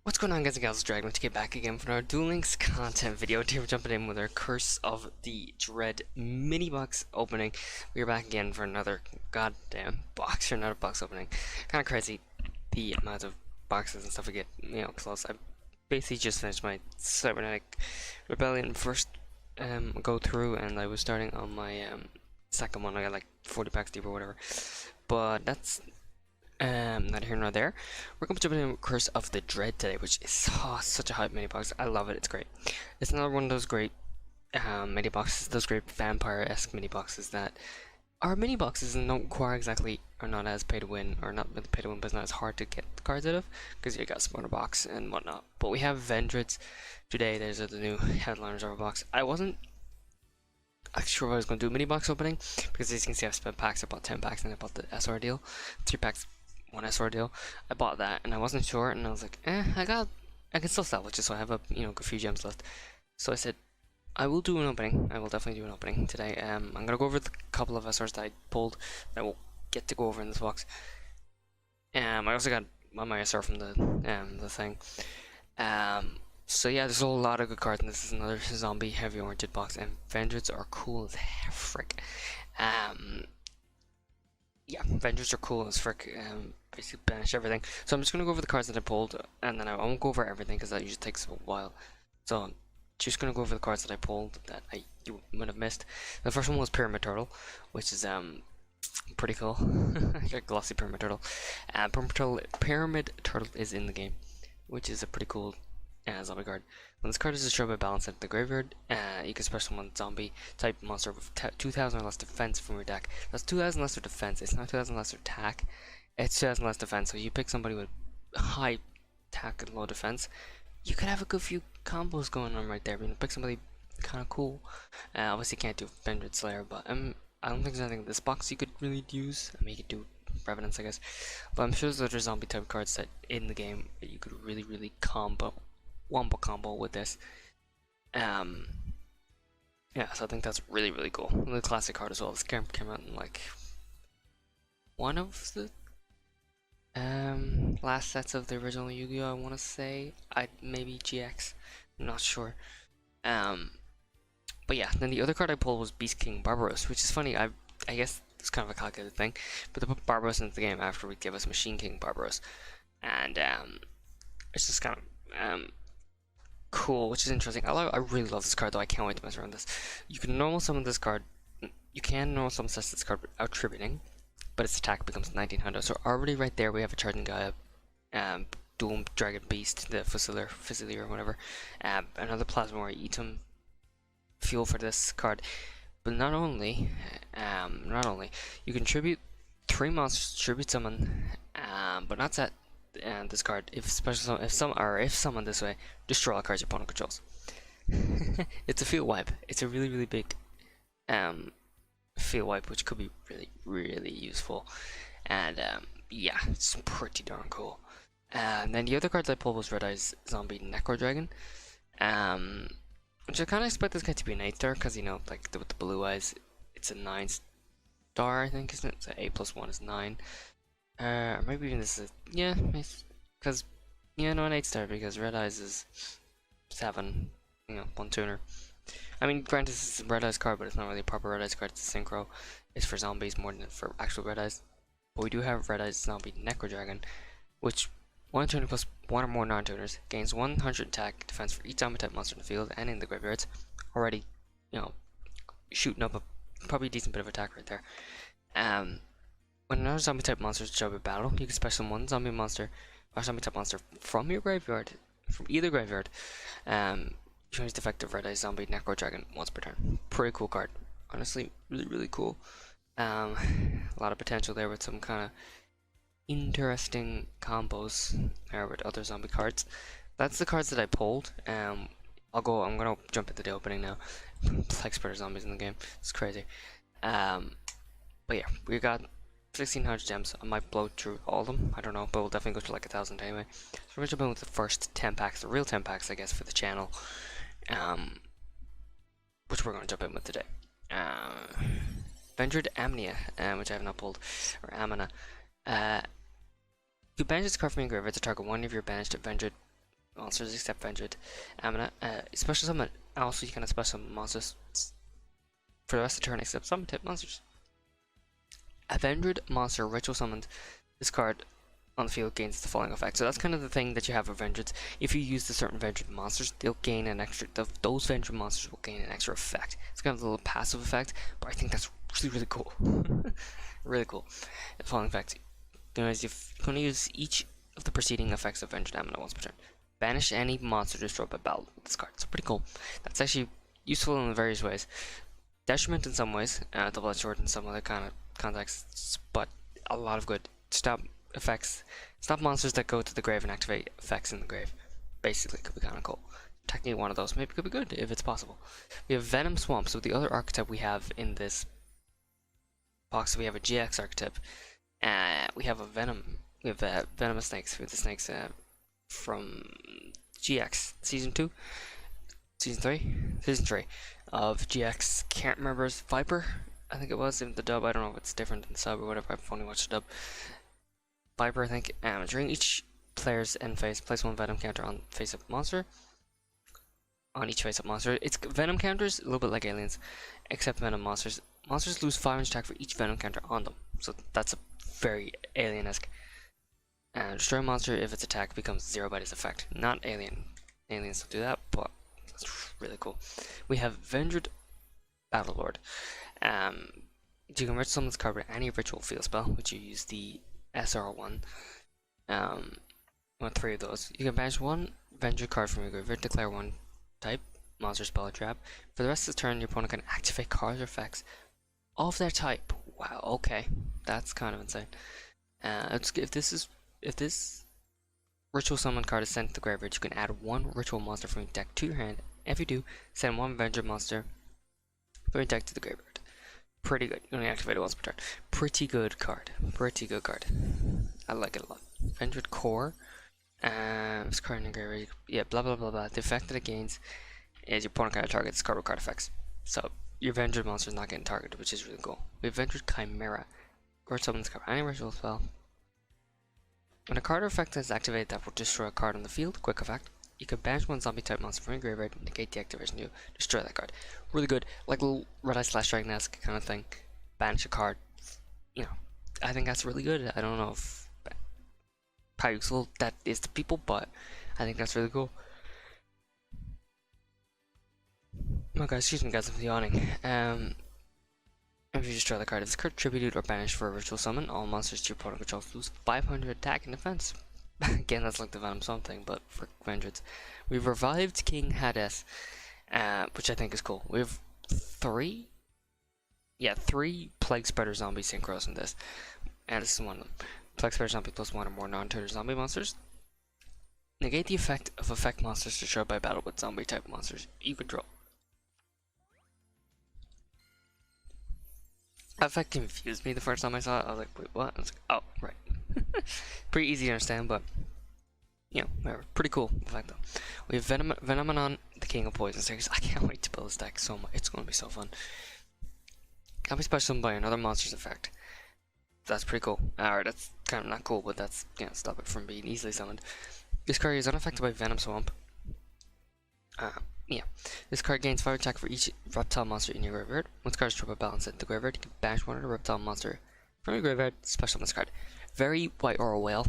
What's going on, guys and gals? Dragon to get back again for our Duel Links content video. Today we're jumping in with our Curse of the Dread mini box opening. We are back again for another goddamn box or another box opening. Kind of crazy the amount of boxes and stuff we get, close. I basically just finished my Cybernetic Rebellion first go through, and I was starting on my second one. I got like 40 packs deep or whatever, but that's neither here nor there. We're going to be jumping in Curse of the Dread today, which is such a hype mini box. I love it. It's great. It's another one of those great mini boxes, those great vampire-esque mini boxes that are mini boxes and don't require exactly, or not as pay to win, or not really pay to win, but it's not as hard to get the cards out of because you got Spawner Box and whatnot. But we have Vendreads today. There's the new Headliners of our box. I wasn't sure if I was going to do a mini box opening because as you can see, I've spent packs. I bought 10 packs and I bought the SR deal, 3 packs. One SR deal. I bought that and I wasn't sure, and I was like, I can still salvage it, so I have a a few gems left. So I said I will do an opening. I will definitely do an opening today. I'm gonna go over the couple of SRs that I pulled that I will get to go over in this box. I also got my SR from the thing. So yeah, there's a lot of good cards, and this is another zombie heavy oriented box, and Vendreads are cool as frick. Yeah, Vendreads are cool as frick. Basically banish everything. So I'm just gonna go over the cards that I pulled, and then I won't go over everything because that usually takes a while. So I'm just gonna go over the cards that I pulled that you might have missed. The first one was Pyramid Turtle, which is pretty cool. A glossy Pyramid Turtle. Pyramid Turtle is in the game, which is a pretty cool zombie card. When this card is destroyed by balance at the graveyard, you can special summon zombie type monster with 2,000 or less defense from your deck. That's 2,000 less defense. It's not 2,000 less attack. It's 2,000 less defense. So you pick somebody with high attack and low defense, you could have a good few combos going on right there. Pick somebody kind of cool. Obviously, can't do Vendread Slayer, but I don't think there's anything in this box you could really use. I mean, you could do Revenants, I guess, but I'm sure there's other zombie type cards that in the game that you could really wombo combo with this. Yeah, so I think that's really cool. And the classic card as well. This came out in like one of the last sets of the original Yu-Gi-Oh! I want to say maybe GX. I'm not sure. But yeah, then the other card I pulled was Beast King Barbaros, which is funny. I guess it's kind of a calculated thing, but they put Barbaros into the game after we give us Machine King Barbaros, and it's just kind of cool, which is interesting. I really love this card though. I can't wait to mess around with this. You can normal summon this card. You can normal summon this card without tributing, but its attack becomes 1900. So already right there we have a charging guy, Doom Dragon Beast, the Fusilier or whatever. Another Plasma Eatum fuel for this card. But not only you can tribute 3 monsters, tribute summon, but not that. And this card, if summoned this way, destroy all cards your opponent controls. It's a field wipe. It's a really big field wipe, which could be really useful. And yeah, it's pretty darn cool. And then the other cards I pulled was Red Eye's Zombie Necro Dragon, which I kind of expect this guy to be an 8-star because like with the blue eyes, it's a 9-star, I think, isn't it? So 8+1 is 9. Or maybe even this is because an 8-star because Red Eyes is 7, 1 tuner. I mean, granted, this is a Red Eyes card, but it's not really a proper Red Eyes card. It's a synchro. It's for zombies more than for actual Red Eyes. But we do have Red Eyes Zombie Necro Dragon, which 1 tuner plus 1 or more non-tuners gains 100 attack defense for each zombie type monster in the field and in the graveyards. Already, shooting up a probably decent bit of attack right there. When another zombie type monster is destroyed by battle, you can special summon one zombie monster or zombie type monster from your graveyard, from either graveyard. Change the effect of Red Eye Zombie Necro Dragon once per turn. Pretty cool card. Honestly, really cool. A lot of potential there with some kind of interesting combos there with other zombie cards. That's the cards that I pulled. I'm gonna jump into the opening now. Like spreader zombies in the game. It's crazy. But yeah, we got 1,600 gems. I might blow through all of them. I don't know, but we'll definitely go to like 1,000 anyway. So we're gonna jump in with the first 10 packs, the real 10 packs, I guess, for the channel. Which we're gonna jump in with today. Vendread Amnia, which I have not pulled, or Amina. You banish this card from your graveyard to target one of your banished Vendread monsters except Vendred Amina. Special summon. Also, you can special summon monsters for the rest of the turn except summon type monsters. A Vendred monster ritual summoned this card on the field gains the following effect. So that's kind of the thing that you have with Vendreds. If you use the certain Vendred monsters, they'll gain an extra. Those Vendred monsters will gain an extra effect. It's kind of a little passive effect, but I think that's really cool. Really cool. The following effect. Anyways, you're going to use each of the preceding effects of Vendred Amina once per turn. Banish any monster destroyed by battle with this card. So pretty cool. That's actually useful in various ways. Detriment in some ways, double-edged sword in some other kind of contexts, but a lot of good. Stop effects, stop monsters that go to the grave and activate effects in the grave. Basically, could be kind of cool. Technically, one of those maybe could be good if it's possible. We have Venom Swamp. So the other archetype we have in this box, we have a GX archetype. We have a Venom. We have Venomous Snakes. We have the snakes from GX Season 2, Season 3, Season 3 of GX. Can't remember. Viper, I think it was in the dub. I don't know if it's different in the sub or whatever. I've only watched the dub. Viper, I think. During each player's end phase, place one Venom counter on face-up monster. On each face-up monster, it's Venom counters, a little bit like aliens, except Venom monsters. Monsters lose 5 inch attack for each Venom counter on them. So that's a very alien-esque. Destroy a monster if its attack becomes 0 by this effect. Not alien. Aliens don't do that, but that's really cool. We have Vendred Battlelord. You can ritual summon this card with any ritual field spell, which you use the SR1. With 3 of those. You can banish 1 Vendred card from your graveyard, declare 1 type, monster, spell, or trap. For the rest of the turn, your opponent can activate cards or effects of their type. Wow, okay. That's kind of insane. If this ritual summon card is sent to the graveyard, you can add 1 ritual monster from your deck to your hand. If you do, send 1 Vendred monster from your deck to the graveyard. Pretty good. You only activate it once per turn. Pretty good card. Pretty good card. I like it a lot. Vendred Core. This card in the graveyard. Yeah, blah blah blah blah. The effect that it gains is your opponent cannot target this card with card effects. So your Vendred monster is not getting targeted, which is really cool. We have Vendred Chimera. Or summon this card. Any ritual spell. When a card or effect is activated that will destroy a card on the field, quick effect, you can banish 1 zombie type monster from your graveyard, negate the activation, you destroy that card. Really good, like a little Red Eye Slash Dragon-esque kind of thing. Banish a card, you know, I think that's really good. I don't know if how useful that is to people, but I think that's really cool. Oh guys, excuse me guys, I'm yawning. If you destroy the card, if it's card tributed or banished for a ritual summon, all monsters to your opponent controls lose 500 attack and defense. Again, that's like the Venom Swamp thing, but for Vendreds. We've revived King Hades, which I think is cool. We have 3 Plague Spreader Zombie Synchros in this, and this is one of them. Plague Spreader Zombie plus 1 or more non-turtle zombie monsters. Negate the effect of effect monsters destroyed by battle with zombie type monsters you control. That effect confused me the first time I saw it. I was like, wait, what? I was like, oh, right. Pretty easy to understand, but, you know, whatever. Pretty cool effect, though. We have Venomenon, the King of Poison Series. I can't wait to build this deck so much. It's going to be so fun. Can be special summoned by another monster's effect. That's pretty cool. Alright, that's kind of not cool, but that's, you know, stop it from being easily summoned. This card is unaffected by Venom Swamp. Yeah. This card gains 5 attack for each reptile monster in your graveyard. Once card is triple balance in the graveyard, you can banish 1 of the reptile monster from your graveyard, special this card. Very White Aura Whale.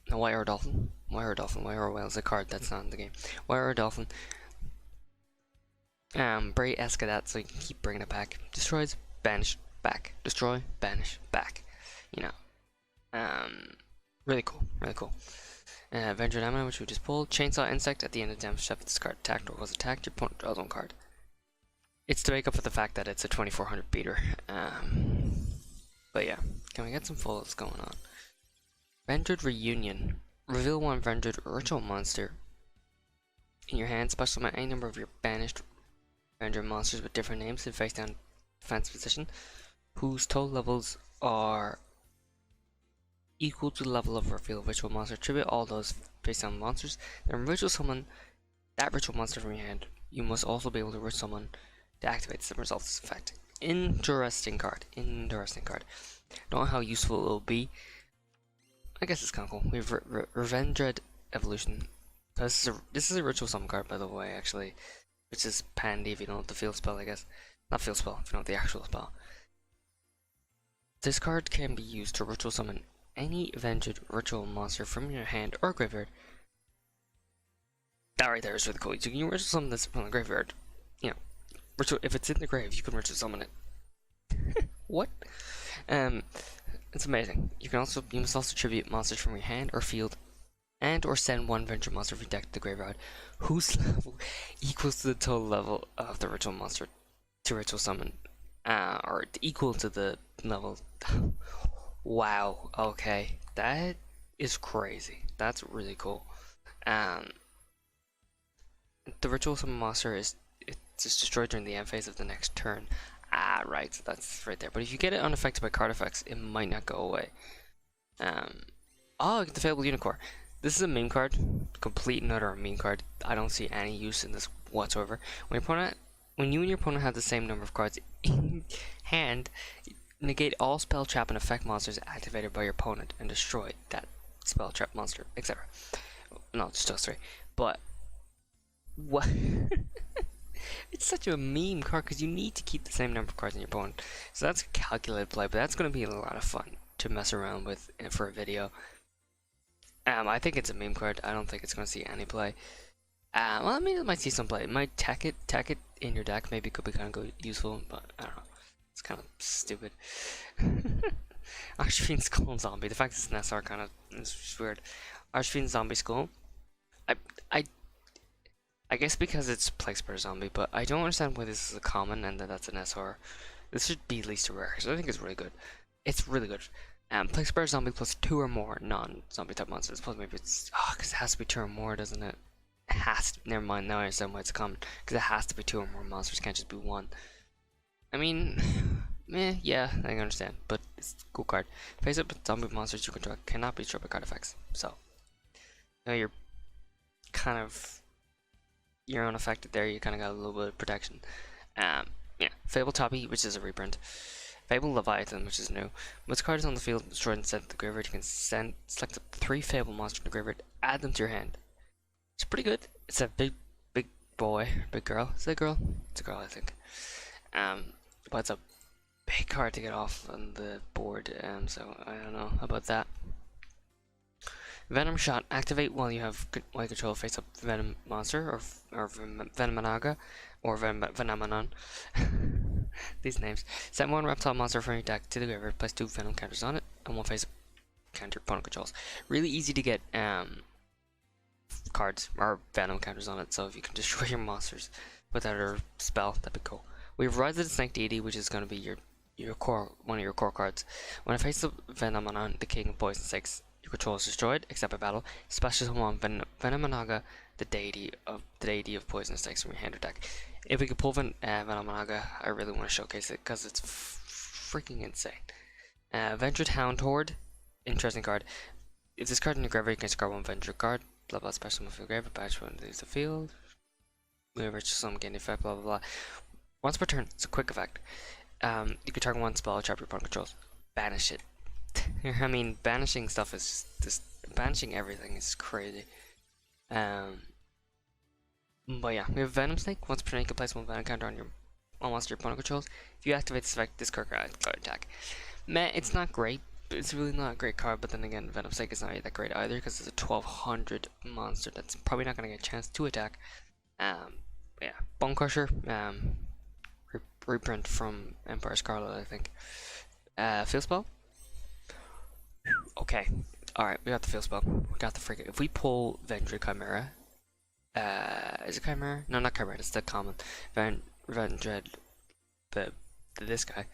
No, White Aura Dolphin. White Aura Dolphin. White Aura Whale is a card that's not in the game. White Aura Dolphin. Bray Escadat, so you can keep bringing it back. Destroys, banish, back. Destroy, banish, back. You know. Really cool. Really cool. Vendred Amina, which we just pulled. Chainsaw Insect at the end of damage step. If this card attacked or was attacked, your opponent draws 1 card. It's to make up for the fact that it's a 2400 beater. But yeah, can we get some folds going on? Vendred Reunion. Reveal 1 Vendred ritual monster in your hand. Special summon any number of your banished Vendred monsters with different names in face down defense position, whose total levels are equal to the level of reveal ritual monster. Tribute all those face down monsters. Then ritual summon that ritual monster from your hand. You must also be able to ritual summon to activate the results effect. Interesting card. Interesting card. Don't know how useful it will be. I guess it's kind of cool. We have Revendred Evolution. This is a ritual summon card, by the way, actually, which is handy if you don't know the field spell, I guess. Not field spell, if you know the actual spell. This card can be used to ritual summon any avenged ritual monster from your hand or graveyard. That right there is really cool. So you can ritual summon this from the graveyard. You know, if it's in the grave, you can ritual summon it. What? It's amazing. You must also tribute monsters from your hand or field, and or send one venture monster from your deck to the graveyard, whose level equals to the total level of the ritual monster to ritual summon, or equal to the level. Wow. Okay, that is crazy. That's really cool. The ritual summon monster it's destroyed during the end phase of the next turn. Ah, right, so that's right there. But if you get it unaffected by card effects, it might not go away. Oh, the Fable Unicorn. This is a meme card. Complete and utter meme card. I don't see any use in this whatsoever. When you and your opponent have the same number of cards in hand, negate all spell trap and effect monsters activated by your opponent and destroy that spell trap monster, etc. No, just those three. But what? It's such a meme card because you need to keep the same number of cards in your opponent. So that's a calculated play, but that's going to be a lot of fun to mess around with for a video. I think it's a meme card. I don't think it's going to see any play. Well, I mean, it might see some play. It might tech it in your deck. Maybe it could be kind of useful, but I don't know. It's kind of stupid. Archfiend Skull and Zombie. The fact it's an SR kind of is weird. Archfiend Zombie Skull. I guess because it's Plague Spider Zombie, but I don't understand why this is a common and that's an SR. This should be least rare, so I think it's really good. It's really good. Plague Spider Zombie plus 2 or more non-zombie type monsters. Plus maybe it's because it has to be 2 or more, doesn't it? It has to. Never mind. Now I understand why it's common. Because it has to be 2 or more monsters. It can't just be 1. I mean, yeah, I can understand, but it's a cool card. Face up zombie monsters you control cannot be destroyed by card effects. So now you're kind of you're unaffected there. You kind of got a little bit of protection. Yeah, Fable Toppy, which is a reprint. Fable Leviathan, which is new. Once card is on the field, destroyed and sent to the graveyard, you can select up 3 Fable monsters in the graveyard, add them to your hand. It's pretty good. It's a big boy, big girl. Is it a girl? It's a girl, I think. But it's a big card to get off on the board. So I don't know about that. Venom Shot. Activate while you control face up Venom monster or Venomanaga or Venomenon. These names. Send 1 reptile monster from your deck to the graveyard. Place 2 Venom counters on it and 1 face up counter opponent controls. Really easy to get cards or Venom counters on it. So if you can destroy your monsters without a spell, that'd be cool. We have Rise of the Snake Deity, which is going to be one of your core cards. When it faces Venomenon, the King of Poison Snakes, your control is destroyed except by battle. Special summon Venomanaga, the deity of poison snakes from your hand or deck. If we could pull Venomanaga, I really want to showcase it because it's freaking insane. Ventured Hound Horde, interesting card. If this card in your graveyard, you can discard 1 Venture card. Blah blah. Special move your graveyard. Batch 1 leaves the field. Whenever some gain effect. Blah blah blah. Once per turn, it's a quick effect. You can target 1 spell, trap your opponent controls. Banish it. I mean, banishing stuff is just banishing everything is crazy. But yeah, we have Venom Snake. Once per turn, you can place 1 Venom counter on monster your opponent controls. If you activate this effect, this card attack. Meh, it's not great. It's really not a great card, but then again, Venom Snake is not that great either because it's a 1200 monster that's probably not going to get a chance to attack. Yeah, Bone Crusher. Reprint from Empire Scarlet, I think. Field Spell. Okay, alright, we got the field spell. We got the freaking. If we pull Vendred Chimera, is it Chimera? No, not Chimera, it's the common. Vendred, this guy.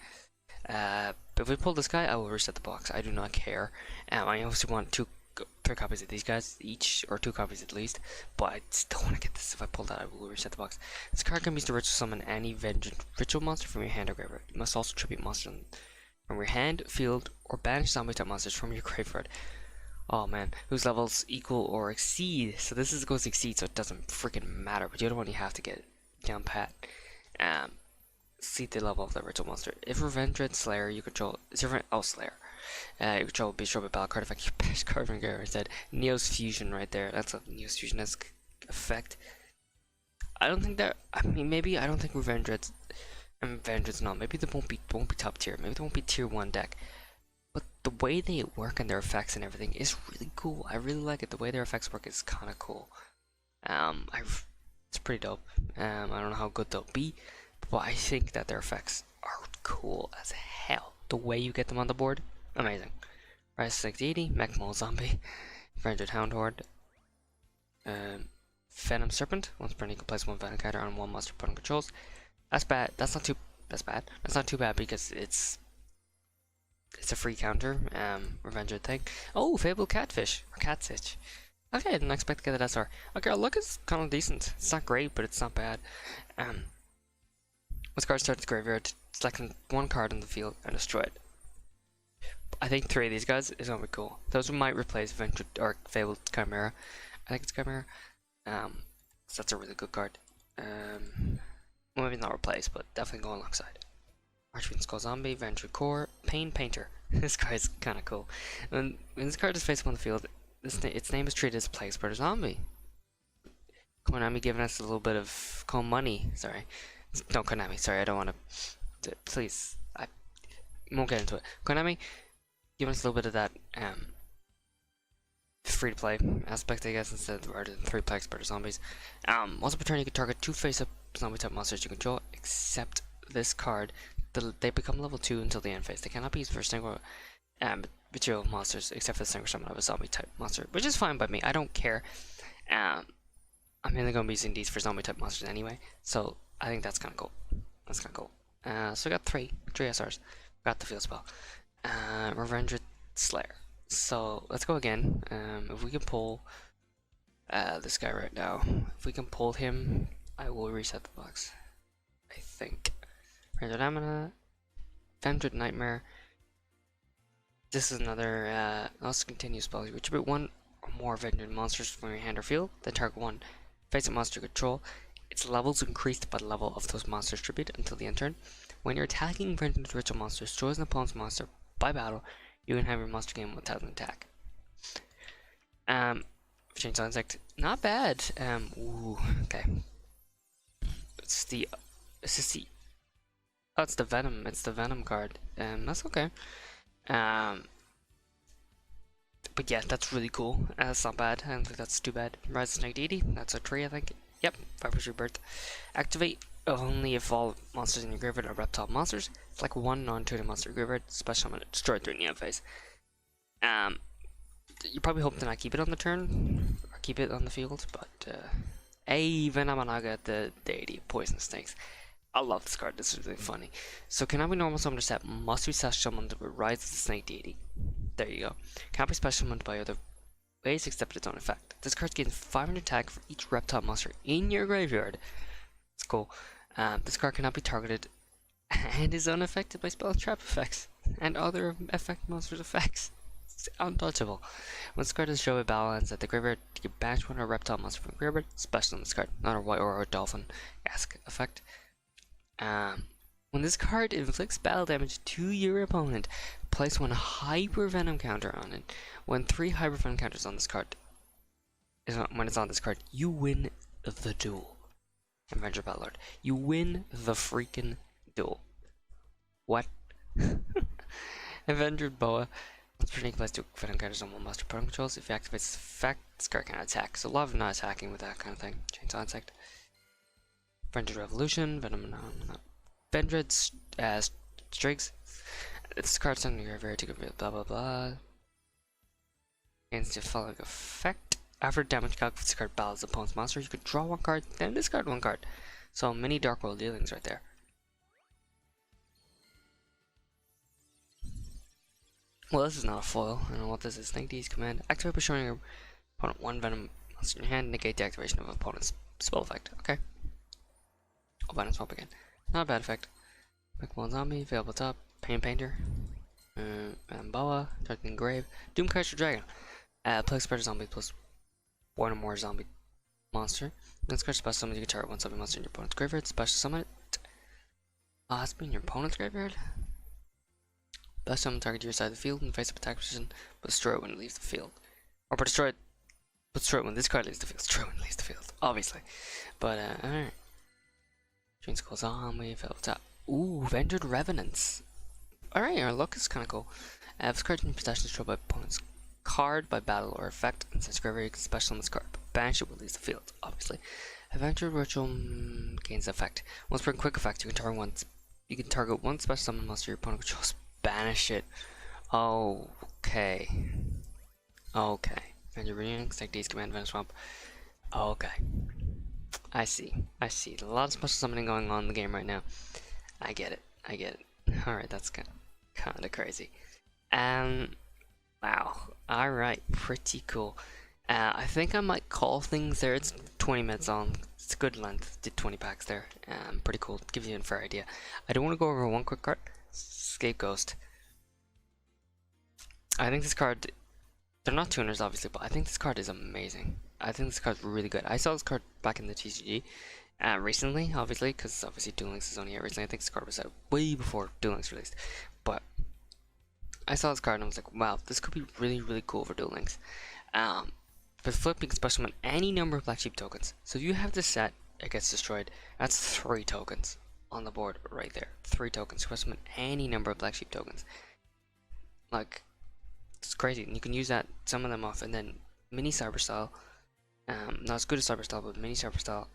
If we pull this guy, I will reset the box. I do not care. I obviously want 3 copies of these guys each, or 2 copies at least, but I still want to get this. If I pull that, I will reset the box. This card can be used to ritual summon any ritual monster from your hand or graveyard. You must also tribute monster from your hand, field, or banish zombie type monsters from your graveyard. Oh man, whose levels equal or exceed. So this goes to exceed, so it doesn't freaking matter. But the other one you have to get down pat. See the level of the ritual monster. If Revendred Slayer you control, Slayer. Your control will be destroyed by battle card effect. Your best card from your instead. Neo's Fusion right there. That's a Neo's Fusion-esque effect. I don't think that. I mean, maybe I don't think Revendred's. Revendred's not. Maybe they won't be top tier. Maybe they won't be tier 1 deck. But the way they work and their effects and everything is really cool. I really like it. The way their effects work is kind of cool. It's pretty dope. I don't know how good they'll be, but I think that their effects are cool as hell. The way you get them on the board, amazing. Rise Snake Deity, Mech Mole Zombie, Revendred Hound Horde, Venom Serpent. Once per turn, you can place one Venom counter on one monster opponent controls. That's bad. That's not too. That's bad. That's not too bad because it's a free counter. Revendred thing. Oh, Fabled Catfish or Catstitch. Okay, I didn't expect to get that SR. Okay, our luck is kind of decent. It's not great, but it's not bad. Once card starts the graveyard, select one card on the field and destroy it. I think 3 of these guys is gonna be cool. Those might replace Venture or Fabled Chimera. I think it's Chimera. So that's a really good card. Well, maybe not replace, but definitely go alongside. Archfiend Skull Zombie, Venture Core, Pain Painter. This card is kind of cool. When this card is faced on the field, its name is treated as a Plague Spreader Zombie. Konami giving us a little bit of money. Sorry. No, Konami. Sorry, I don't want to. Please. I won't get into it. Konami giving us a little bit of that free to play aspect, I guess, instead rather than 3 Plague Spreader Zombies. Once per turn, you can target 2 face-up zombie type monsters you control, except this card. They become level 2 until the end phase. They cannot be used for single material monsters except for the single summon of a zombie type monster, which is fine by me. I don't care. I'm mainly going to be using these for zombie type monsters anyway, so I think that's kind of cool. That's kind of cool. So we got 3 SRs. Got the field spell. Revendred Slayer. So let's go again. If we can pull this guy right now, if we can pull him, I will reset the box. I think. Revendred Amina, Revendred Nightmare. This is another also continuous spell. You retribute 1 or more Revendred monsters from your hand or field. Then target 1 face-up monster control. Its levels increased by the level of those monsters' tribute until the end turn. When you're attacking Revendred ritual monsters, destroys an opponent's monster by battle, you can have your monster gain 1,000 attack. Chainsaw Insect, not bad. Ooh, okay. It's the oh, it's the Venom. It's the Venom card. That's okay. But yeah, that's really cool. That's not bad. I don't think that's too bad. Rise of Snake Deity. That's a tree, I think. Yep. 5 rebirth. Activate only if all monsters in your graveyard are reptile monsters. It's like 1 non-intuitive monster graveyard. Special summon it. Destroy it during the end phase. You probably hope to not keep it on the turn or keep it on the field, but Venomanaga, the deity of poison snakes. I love this card. This is really funny. So cannot be normal summoner set must be special summoned with Rise of the Snake Deity. There you go. Can't be special summoned by other ways except its own effect. This card gains 500 attack for each reptile monster in your graveyard. It's cool. This card cannot be targeted and is unaffected by spell and trap effects and other effect monsters' effects. It's untouchable. When this card is shown with balance at the graveyard, you can banish 1 reptile monster from the graveyard. Special on this card, not a white or a dolphin-esque effect. When this card inflicts battle damage to your opponent, place 1 Hyper Venom counter on it. When 3 Hyper Venom counters on this card when it's on this card, you win the duel. Avenger Battlelord. You win the freaking duel. What? Avenger Boa. Once per turn, you can place 2 Venom counters on 1 monster opponent controls. If you activate this effect, this card can attack. So a lot of not attacking with that kind of thing. Chainsaw Insect. Revendred Revolution, Revendred Strix. This card's on your graveyard to give blah blah blah. Against the following effect. After damage calc, if this card battles the opponent's monster, you could draw 1 card, then discard 1 card. So mini Dark World dealings right there. Well, this is not a foil. I don't know what this is. Snake D's command. Activate by showing your opponent 1 Venom monster in your hand. Negate the activation of an opponent's spell effect. Okay. I'll Venom Swap again. Not a bad effect. Make 1 zombie, available top, Pain Painter, Boa, Targeting Grave, Doom Crusher Dragon. Plague Spreader Zombie plus 1 or more zombie monster. This card special summon, you can target 1 zombie monster in your opponent's graveyard. Special summon it. Has to be in your opponent's graveyard? Best summon target to your side of the field in face-up attack position, but destroy it when it leaves the field. Or but destroy it when this card leaves the field. Destroy it when it leaves the field, obviously. But, alright. Dream Skull's on, we fell top. Ooh, Ventured Revenants. Alright, our luck is kinda cool. This card in possession is destroyed by opponent's card by battle or effect, and since graveyard you can special on this card, but banish it when it leaves the field, obviously. Adventure Ritual gains effect. Once per quick effect, you can target one special summon monster your opponent controls. Banish it. Okay. Okay. And your reunion, like these command Venom Swamp. Okay. I see. I see. A lot of special summoning going on in the game right now. I get it. I get it. Alright, that's kinda crazy. Wow. Alright, pretty cool. I think I might call things there. It's 20 minutes on. It's a good length. Did 20 packs there. Pretty cool. Give you a fair idea. I do want to go over one quick card. Scapegoat. I think this card, they're not tuners obviously, but I think this card is amazing. I think this card's really good. I saw this card back in the TCG recently, obviously, because obviously Duel Links is only out recently. I think this card was out way before Duel Links released. But I saw this card and I was like, wow, this could be really, really cool for Duel Links. With flip, you can special summon any number of black sheep tokens. So if you have this set, it gets destroyed. That's 3 tokens on the board right there. 3 tokens. You can summon any number of black sheep tokens. Like, it's crazy. And you can use that, summon them off, and then mini cyber style. Not as good as cyber style, but mini cyber style.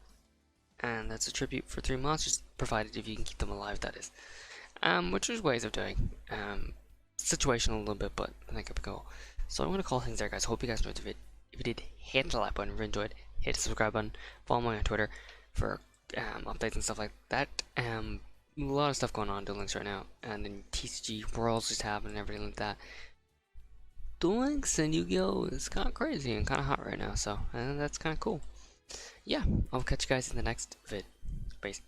And that's a tribute for 3 monsters, provided if you can keep them alive, that is. Which there's ways of doing. Situational a little bit, but I think it'll be cool. So I'm going to call things there, guys. Hope you guys enjoyed the video. If you did, hit the like button. If you enjoyed, hit the subscribe button. Follow me on Twitter for updates and stuff like that. A lot of stuff going on in Duel Links right now, and then TCG Worlds just happening and everything like that. Duel Links and Yu-Gi-Oh is kind of crazy and kind of hot right now, so that's kind of cool. Yeah, I'll catch you guys in the next vid. Peace.